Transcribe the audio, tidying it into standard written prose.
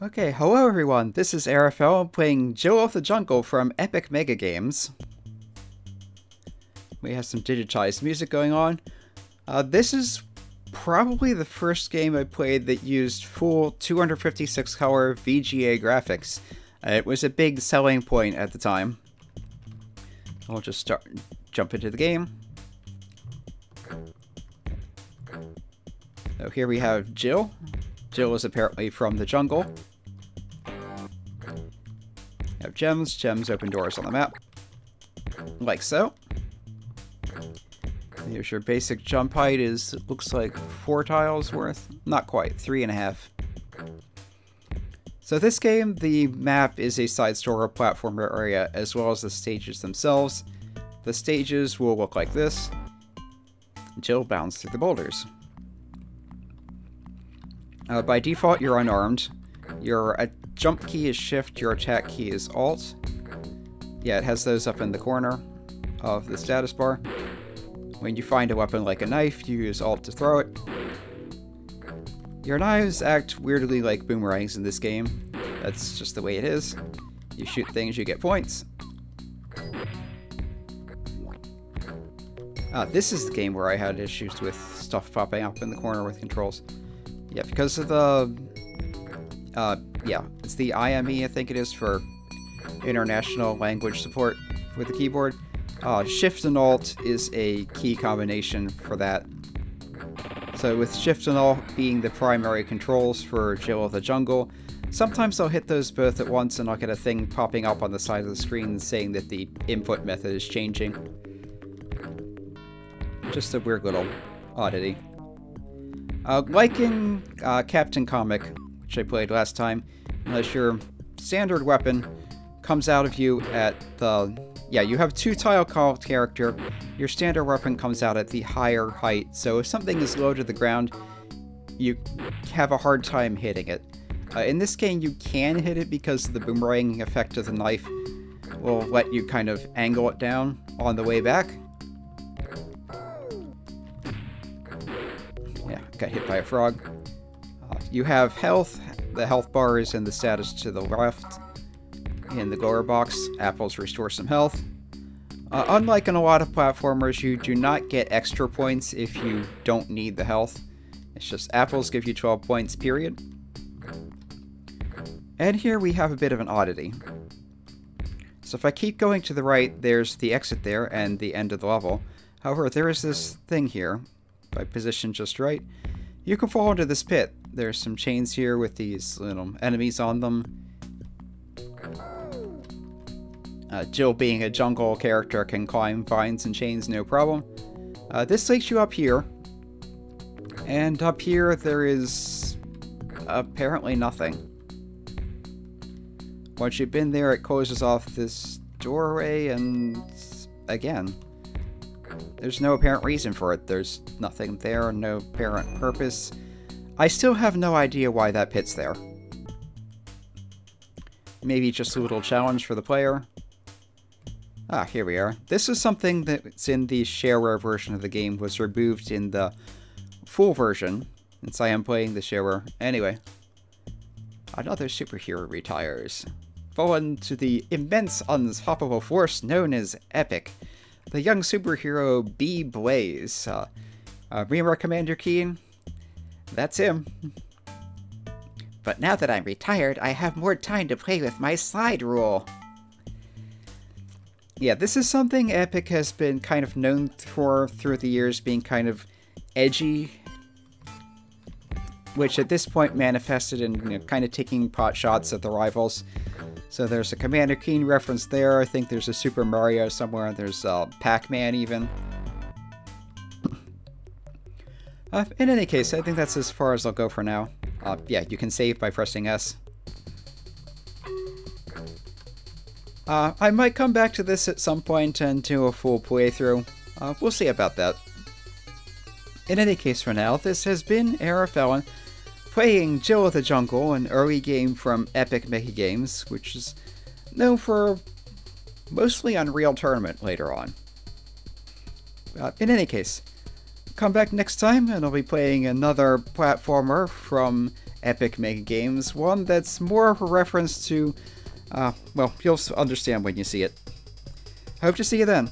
Okay, hello everyone, this is Arafel playing Jill of the Jungle from Epic MegaGames. We have some digitized music going on. This is probably the first game I played that used full 256 color VGA graphics. It was a big selling point at the time. I'll just jump into the game. So here we have Jill. Jill is apparently from the jungle. You have gems. Gems open doors on the map. Like so. Here's your basic jump height is, it looks like 4 tiles worth. Not quite, 3.5. So this game, the map is a side-story platformer area as well as the stages themselves. The stages will look like this. Jill bounds through the boulders. By default, you're unarmed. Your jump key is shift, your attack key is alt. Yeah, it has those up in the corner of the status bar. When you find a weapon like a knife, you use alt to throw it. Your knives act weirdly like boomerangs in this game. That's just the way it is. You shoot things, you get points. This is the game where I had issues with stuff popping up in the corner with controls. Yeah, because of the... yeah, it's the IME, I think it is, for international language support for the keyboard. Shift and Alt is a key combination for that. So with Shift and Alt being the primary controls for Jill of the Jungle, sometimes I'll hit those both at once and I'll get a thing popping up on the side of the screen saying that the input method is changing. Just a weird little oddity. Like in Captain Comic, which I played last time, unless your standard weapon comes out of you at the... Yeah, you have 2 tile call character. Your standard weapon comes out at the higher height, so if something is low to the ground, you have a hard time hitting it. In this game, you can hit it because the boomerang effect of the knife will let you kind of angle it down on the way back. Yeah, got hit by a frog. You have health. The health bar is in the status to the left. In the lower box, apples restore some health. Unlike in a lot of platformers, you do not get extra points if you don't need the health. It's just apples give you 12 points, period. And here we have a bit of an oddity. So if I keep going to the right, there's the exit there and the end of the level. However, there is this thing here. If I position just right, you can fall into this pit. There's some chains here with these little enemies on them. Jill, being a jungle character, can climb vines and chains no problem. This takes you up here. And up here there is apparently nothing. Once you've been there, it closes off this doorway and again, there's no apparent reason for it. There's nothing there, no apparent purpose. I still have no idea why that pit's there. Maybe just a little challenge for the player. Ah, here we are. This is something that's in the shareware version of the game, was removed in the full version, since I am playing the shareware. Anyway, another superhero retires. Fallen to the immense unstoppable force known as Epic. The young superhero B. Blaze. Remember Commander Keen? That's him. But now that I'm retired, I have more time to play with my slide rule. Yeah, this is something Epic has been kind of known for through the years, being kind of edgy, which at this point manifested in kind of taking pot shots at the rivals. So there's a Commander Keen reference there. I think there's a Super Mario somewhere. There's Pac-Man even. In any case, I think that's as far as I'll go for now. Yeah, you can save by pressing S. I might come back to this at some point and do a full playthrough. We'll see about that. In any case, for now, this has been Arafel playing Jill of the Jungle, an early game from Epic MegaGames, which is known for mostly Unreal Tournament later on. In any case, come back next time and I'll be playing another platformer from epic MegaGames, one that's more of a reference to, well, you'll understand when you see it. Hope to see you then.